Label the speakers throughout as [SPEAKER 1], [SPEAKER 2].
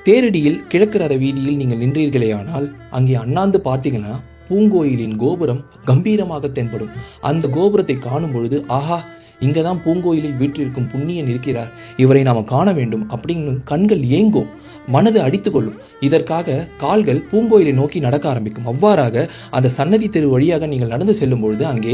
[SPEAKER 1] தேரடியில் கிழக்கு ரத வீதியில் நீங்கள் நின்றீர்களேயானால் அங்கே அண்ணாந்து பார்த்தீங்கன்னா பூங்கோயிலின் கோபுரம் கம்பீரமாக தென்படும். அந்த கோபுரத்தை காணும் பொழுது ஆஹா, இங்கே தான் பூங்கோயிலில் வீற்றிருக்கும் புண்ணியன் இருக்கிறார், இவரை நாம் காண வேண்டும் அப்படின்னு கண்கள் ஏங்கும், மனது அடித்து கொள்ளும். இதற்காக கால்கள் பூங்கோயிலை நோக்கி நடக்க ஆரம்பிக்கும். அவ்வாறாக அந்த சன்னதி தெரு வழியாக நீங்கள் நடந்து செல்லும் பொழுது அங்கே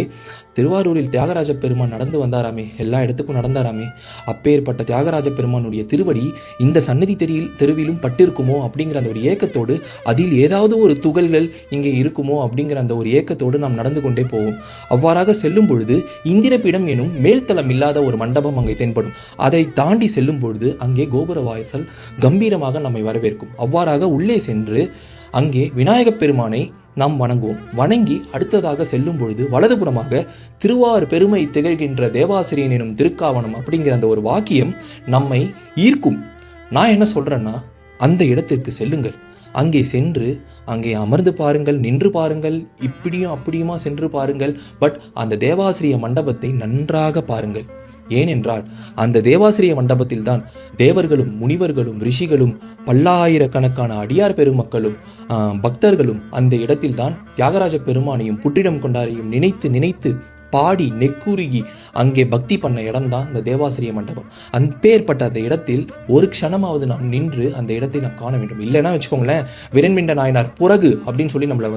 [SPEAKER 1] திருவாரூரில் தியாகராஜ பெருமான் நடந்து வந்தாராமே, எல்லா இடத்துக்கும் நடந்தாராமே, அப்பேற்பட்ட தியாகராஜ பெருமானுடைய திருவடி இந்த சன்னதி தெருவிலும் பட்டிருக்குமோ அப்படிங்கிற அந்த ஒரு ஏக்கத்தோடு, அதில் ஏதாவது ஒரு துகள்கள் இங்கே இருக்குமோ அப்படிங்கிற அந்த ஒரு ஏக்கத்தோடு நாம் நடந்து கொண்டே போவோம். அவ்வாறாக செல்லும் பொழுது இந்திரபீடம் எனும் மேல்தளம் இல்லாத ஒரு மண்டபம் அங்கே தென்படும். அதை தாண்டி செல்லும் பொழுது அங்கே கோபுர வாசல் கம்பீரமாக நம்மை வரவேற்கும். அவ்வாறாக உள்ளே சென்று அங்கே விநாயகப் பெருமானை நாம் வணங்குவோம். வணங்கி அடுத்ததாக செல்லும் பொழுது வலதுபுறமாக திருவார் பெருமை திகழ்கின்ற தேவாசிரியன் எனும் திருக்காவணம் அப்படிங்கிற அந்த ஒரு வாக்கியம் நம்மை ஈர்க்கும். நான் என்ன சொல்றேன்னா, அந்த இடத்திற்கு செல்லுங்கள். அங்கே சென்று அங்கே அமர்ந்து பாருங்கள், நின்று பாருங்கள், இப்படியும் அப்படியுமா சென்று பாருங்கள். பட் அந்த தேவாசிரிய மண்டபத்தை நன்றாக பாருங்கள். ஏனென்றால் அந்த தேவாசிரிய மண்டபத்தில் தான் தேவர்களும் முனிவர்களும் ரிஷிகளும் பல்லாயிரக்கணக்கான அடியார் பெருமக்களும் பக்தர்களும் அந்த இடத்தில் தான் தியாகராஜ பெருமானையும் புற்றிடம் கொண்டாரையும் நினைத்து நினைத்து பாடி நெக்குருகி அங்கே பக்தி பண்ண இடம் தான் இந்த தேவாசிரிய மண்டபம். அப்பேற்பட்ட அந்த இடத்தில் ஒரு க்ஷணமாவது நாம் நின்று அந்த இடத்தை நாம் காண வேண்டும். இல்லைன்னா வச்சுக்கோங்களேன், விரண்மிண்ட நாயனார் புறகு அப்படின்னு சொல்லி நம்மளை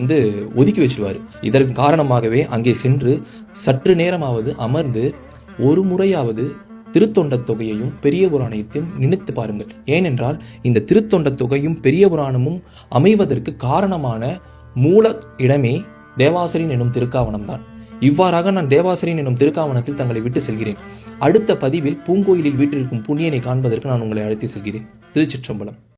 [SPEAKER 1] ஒதுக்கி வச்சிருவார். இதற்கு காரணமாகவே அங்கே சென்று சற்று நேரமாவது அமர்ந்து ஒரு முறையாவது திருத்தொண்ட தொகையையும் பெரிய புராணத்தையும் நினைத்து பாருங்கள். ஏனென்றால் இந்த திருத்தொண்ட தொகையும் பெரிய புராணமும் அமைவதற்கு காரணமான மூல இடமே தேவாசிரியன் எனும் திருக்காவணம் தான். இவ்வாறாக நான் தேவாசிரியன் எனும் திருக்காவணத்தில் தங்களை விட்டு செல்கிறேன். அடுத்த பதிவில் பூங்கோயிலில் வீட்டிற்கும் புண்ணியனை காண்பதற்கு நான் உங்களை அழைத்து செல்கிறேன். திருச்சிற்றம்பலம்.